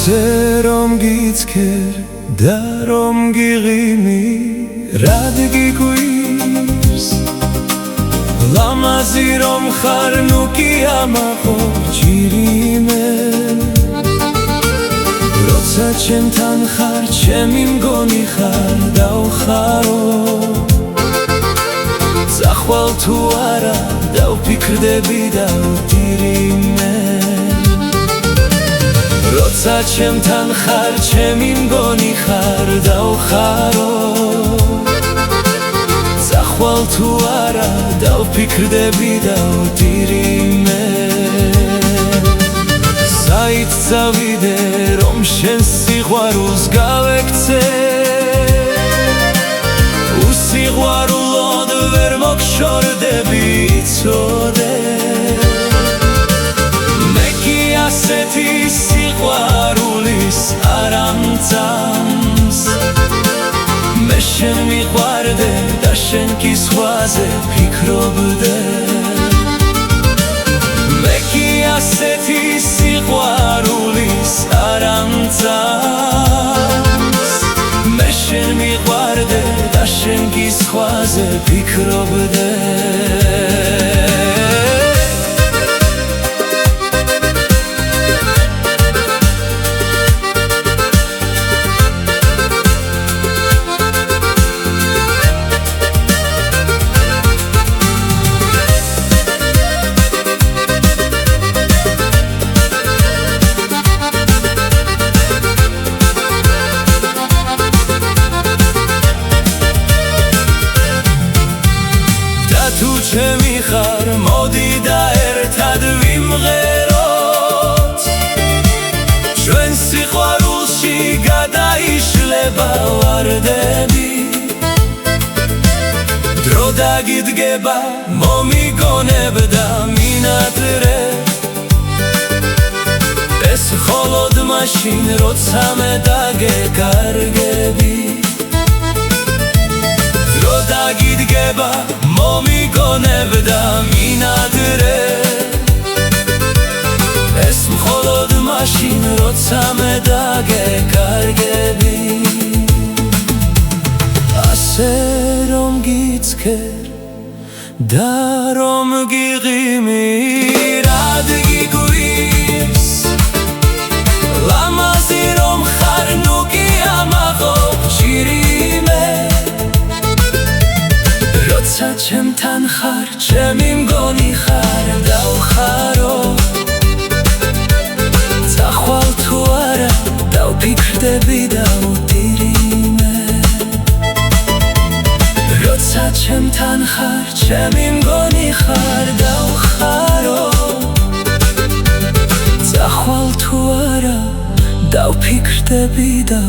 ასე რომ გიცქერ და რომ გიღიმი რად გიგვირს ლამაზი რომ ხარ ნუ კი ამაყო ჭირიმე როცა ჩემთან ხარ ჩემი მგონი ხარ დავხარო ზახვალ თუ არა დავფიქრდები და ვდირიმე როცა ჩემთან ხარ ჩემი მგონი ხარ დავხარო ზახვალ თუ არა დავფიქრდები და ვდირიმე საით წავიდე რომ შენ სიყვარულს გავექცე უსიყვარულოდ ვერ მოგშორდები იცოდე მე კი ასეთი სიყვარულის არ ამწამს მე შენ მიყვარდე და შენ კი სხვაზე ფიქრობდე მე კი ასეთი სიყვარულის არ ამწამს მე შენ მიყვარდე და შენ კი სხვაზე ფიქრობდე თუ ჩემი ხარ მოდი და ერთად ვიმღეროთ ჩვენ სიყვარულში გადაიშლება ვარდები დრო დაგიდგება მომიგონებ და მინატრე ეს მხოლოდ მაშინ როცა მე დაგეკარგები დრო დაგიდგება მომიგონებ და მინატრე ეს მხოლოდ მაშინ როცა მე დაგეკარგები ასე რომ გიცქერ და რომ გიღიმი რად გიგვირს ლამაზი რომ ხარ ნუ კი ამაყო ჭირიმე როცა ჩემთან ხარ ჩემი მგონი ხარ დავხარო ზახვალ თუ არა დავფიქრდები და ვდირიმე როცა ჩემთან ხარ ჩემი მგონი ხარ დავხარო ზახვალ თუ არა დავფიქრდები და